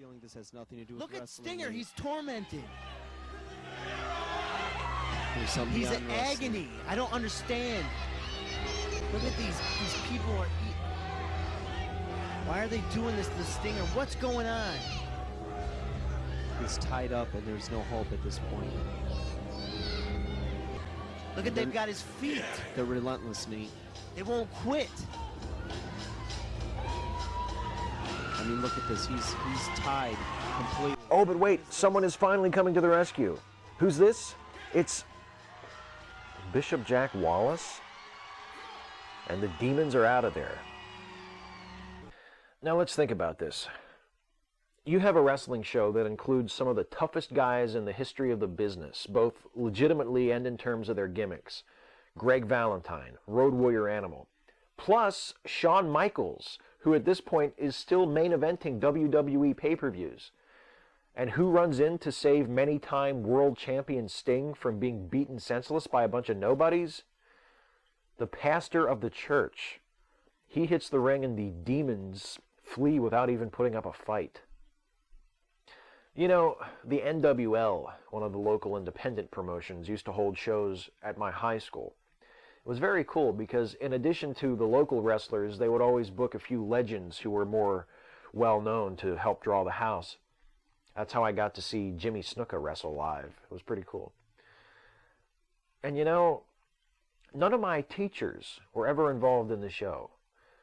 feeling this has nothing to do with Look at wrestling. Stinger. He's tormented. There's something He's in beyond wrestling. agony. I don't understand. Look at these people are eating. Why are they doing this to Stinger? What's going on? He's tied up and there's no hope at this point. Look at they've got his feet. They're relentless, Nate. They won't quit. I mean, look at this. He's tied completely. Oh, but wait, someone is finally coming to the rescue. Who's this? It's Bishop Jack Wallace? And the demons are out of there. Now let's think about this. You have a wrestling show that includes some of the toughest guys in the history of the business, both legitimately and in terms of their gimmicks. Greg Valentine, Road Warrior Animal, plus Shawn Michaels, who at this point is still main eventing WWE pay-per-views. And who runs in to save many-time world champion Sting from being beaten senseless by a bunch of nobodies? The pastor of the church. He hits the ring and the demons flee without even putting up a fight. You know, the NWL, one of the local independent promotions, used to hold shows at my high school. It was very cool because in addition to the local wrestlers, they would always book a few legends who were more well-known to help draw the house. That's how I got to see Jimmy Snuka wrestle live. It was pretty cool. And you know, none of my teachers were ever involved in the show.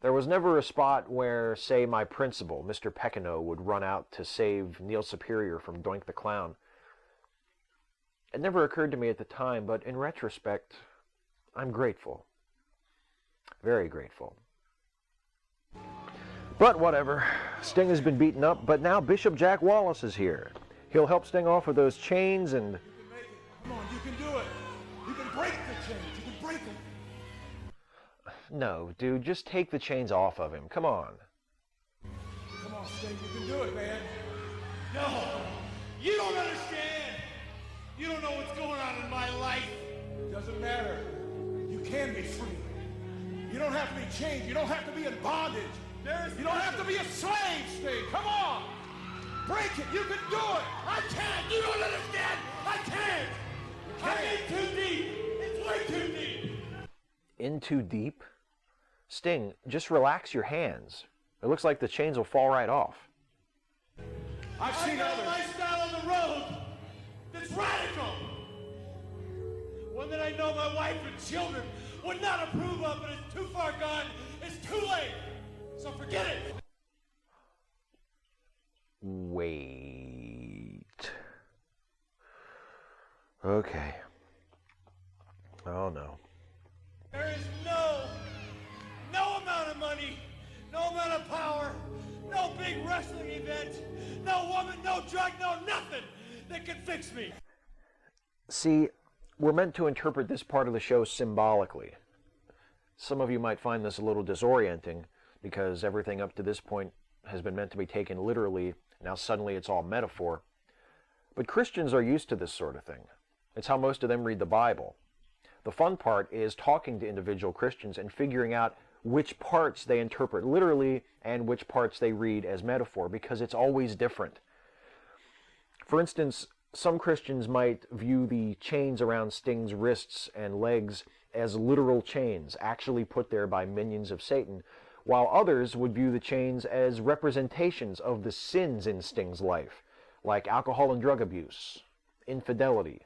There was never a spot where, say, my principal, Mr. Peccano, would run out to save Neil Superior from Doink the Clown. It never occurred to me at the time, but in retrospect, I'm grateful. Very grateful. But whatever. Sting has been beaten up, but now Bishop Jack Wallace is here. He'll help Sting off with those chains and... You can make it. Come on, you can do it. You can break the chains. You can break them. No, dude, just take the chains off of him. Come on. Come on, Sting. You can do it, man. No, you don't understand. You don't know what's going on in my life. Doesn't matter. You can be free. You don't have to be chained. You don't have to be in bondage. You don't have to be a slave, Sting. Come on. Break it. You can do it. I can't. You don't understand. I can't. I'm in too deep. It's way too deep. In too deep? Sting, just relax your hands. It looks like the chains will fall right off. I've I seen got a others. lifestyle on the road that's radical. One that I know my wife and children would not approve of, but it's too far gone. It's too late. So forget it. Wait. Okay. Oh no. There is no amount of money, no amount of power, no big wrestling event, no woman, no drug, no nothing that can fix me. See, we're meant to interpret this part of the show symbolically. Some of you might find this a little disorienting because everything up to this point has been meant to be taken literally. Now suddenly it's all metaphor. But Christians are used to this sort of thing. It's how most of them read the Bible. The fun part is talking to individual Christians and figuring out which parts they interpret literally and which parts they read as metaphor, because it's always different. For instance, some Christians might view the chains around Sting's wrists and legs as literal chains, actually put there by minions of Satan, while others would view the chains as representations of the sins in Sting's life, like alcohol and drug abuse, infidelity,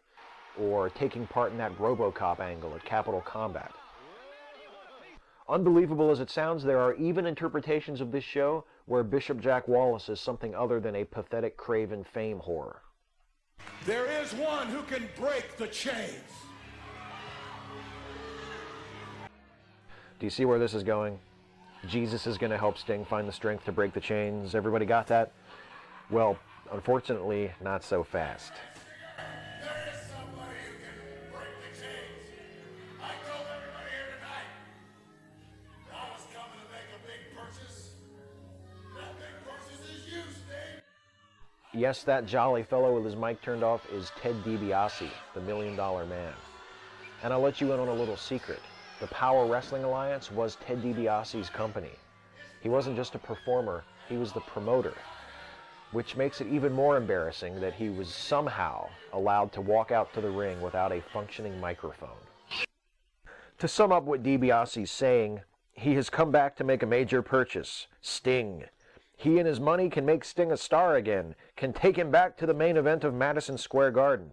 or taking part in that RoboCop angle at Capital Combat. Unbelievable as it sounds, there are even interpretations of this show where Bishop Jack Wallace is something other than a pathetic craven fame whore. There is one who can break the chains. Do you see where this is going? Jesus is going to help Sting find the strength to break the chains. Everybody got that? Well, unfortunately, not so fast. There is somebody who can break the chains. I told everybody here tonight that I was coming to make a big purchase. That big purchase is you, Sting. Yes, that jolly fellow with his mic turned off is Ted DiBiase, the $1 Million Man. And I'll let you in on a little secret. The Power Wrestling Alliance was Ted DiBiase's company. He wasn't just a performer, he was the promoter. which makes it even more embarrassing that he was somehow allowed to walk out to the ring without a functioning microphone. To sum up what DiBiase's saying, he has come back to make a major purchase, Sting. He and his money can make Sting a star again, can take him back to the main event of Madison Square Garden.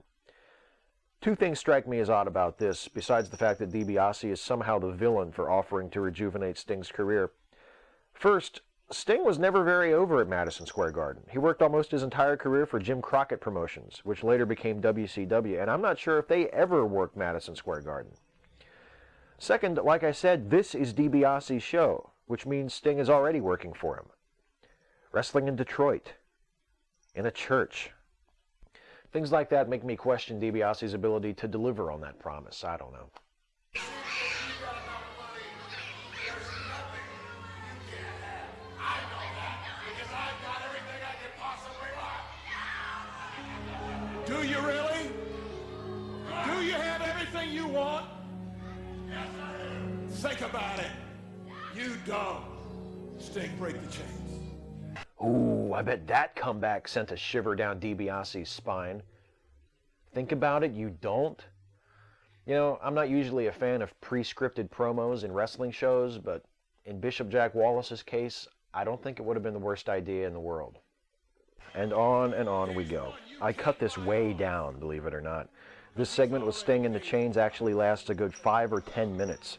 Two things strike me as odd about this, besides the fact that DiBiase is somehow the villain for offering to rejuvenate Sting's career. First, Sting was never very over at Madison Square Garden. He worked almost his entire career for Jim Crockett Promotions, which later became WCW, and I'm not sure if they ever worked Madison Square Garden. Second, like I said, this is DiBiase's show, which means Sting is already working for him. Wrestling in Detroit, in a church. Things like that make me question DiBiase's ability to deliver on that promise. I don't know. Do you really? Do you have everything you want? Yes, I do. Think about it. You don't. Sting, break the chains. Ooh, I bet that comeback sent a shiver down DiBiase's spine. Think about it, you don't? You know, I'm not usually a fan of pre-scripted promos in wrestling shows, but in Bishop Jack Wallace's case, I don't think it would have been the worst idea in the world. And on we go. I cut this way down, believe it or not. This segment with Sting in the chains actually lasts a good 5 or 10 minutes.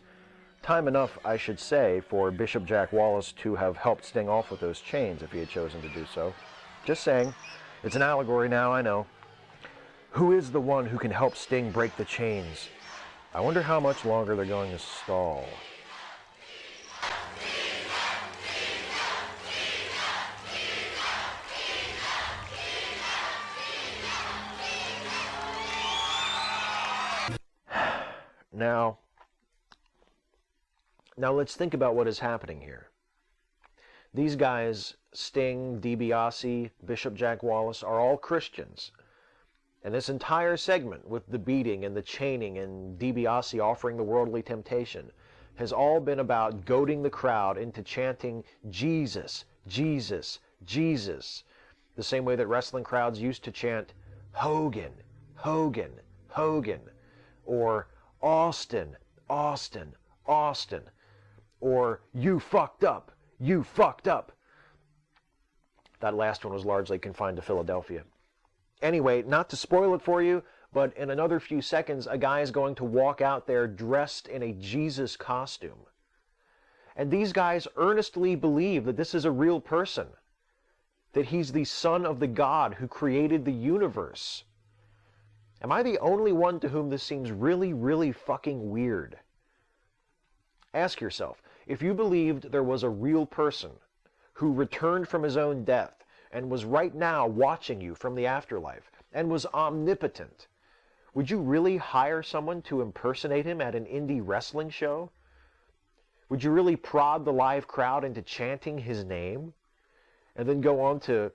Time enough, I should say, for Bishop Jack Wallace to have helped Sting off with those chains if he had chosen to do so. Just saying. It's an allegory now, I know. Who is the one who can help Sting break the chains? I wonder how much longer they're going to stall. Now let's think about what is happening here. These guys, Sting, DiBiase, Bishop Jack Wallace, are all Christians. And this entire segment with the beating and the chaining and DiBiase offering the worldly temptation has all been about goading the crowd into chanting Jesus, Jesus, Jesus, the same way that wrestling crowds used to chant Hogan, Hogan, Hogan, or Austin, Austin, Austin, or you fucked up, you fucked up. That last one was largely confined to Philadelphia. Anyway, not to spoil it for you, but in another few seconds, a guy is going to walk out there dressed in a Jesus costume. And these guys earnestly believe that this is a real person, that he's the son of the God who created the universe. Am I the only one to whom this seems really, really fucking weird? Ask yourself, if you believed there was a real person who returned from his own death and was right now watching you from the afterlife and was omnipotent, would you really hire someone to impersonate him at an indie wrestling show? Would you really prod the live crowd into chanting his name and then go on to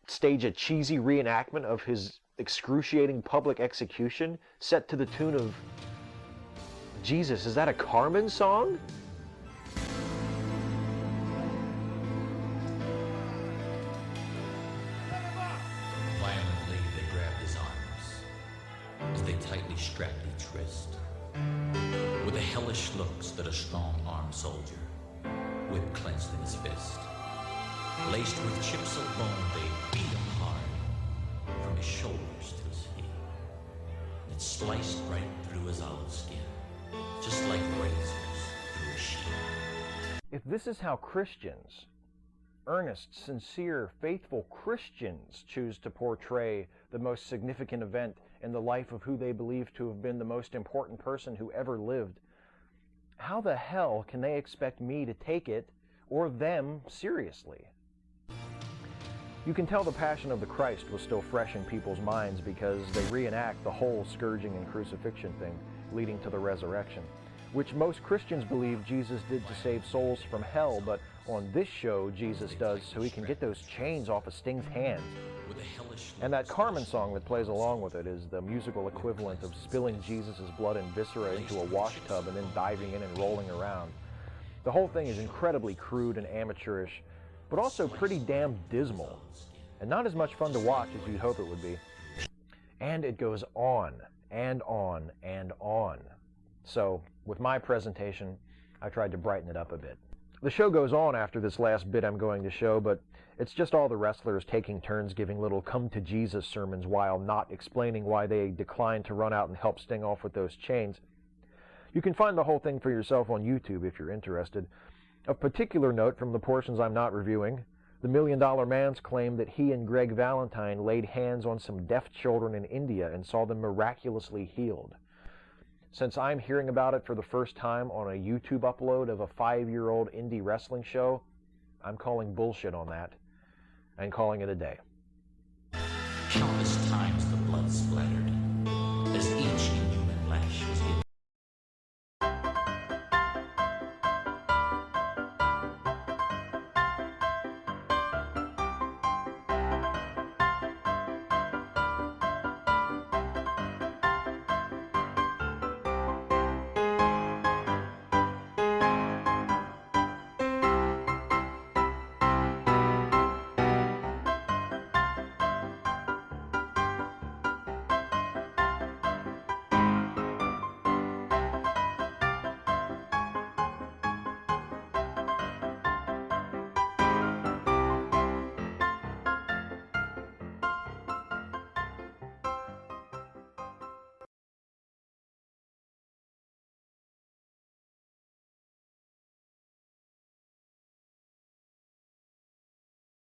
stage a cheesy reenactment of his excruciating public execution set to the tune of, Jesus, is that a Carmen song? Violently, they grabbed his arms as they tightly strapped each wrist. With the hellish looks that a strong-armed soldier, whip clenched in his fist. Laced with chips of bone, they beat him hard, from his shoulders to his feet. It sliced right through his olive skin, just like razors through a sheet. If this is how Christians, earnest, sincere, faithful Christians, choose to portray the most significant event in the life of who they believe to have been the most important person who ever lived, how the hell can they expect me to take it, or them, seriously? You can tell the Passion of the Christ was still fresh in people's minds because they reenact the whole scourging and crucifixion thing leading to the resurrection, which most Christians believe Jesus did to save souls from hell, but on this show Jesus does so he can get those chains off of Sting's hands. And that Carmen song that plays along with it is the musical equivalent of spilling Jesus' blood and viscera into a wash tub and then diving in and rolling around. The whole thing is incredibly crude and amateurish, but also pretty damn dismal. and not as much fun to watch as you'd hope it would be. And it goes on and on and on. So, with my presentation, I tried to brighten it up a bit. The show goes on after this last bit I'm going to show, but it's just all the wrestlers taking turns giving little come-to-Jesus sermons while not explaining why they declined to run out and help Sting off with those chains. You can find the whole thing for yourself on YouTube if you're interested. Of particular note from the portions I'm not reviewing, the $1 Million Man's claim that he and Greg Valentine laid hands on some deaf children in India and saw them miraculously healed. Since I'm hearing about it for the first time on a YouTube upload of a 5-year-old indie wrestling show, I'm calling bullshit on that and calling it a day. Countless times the blood splattered,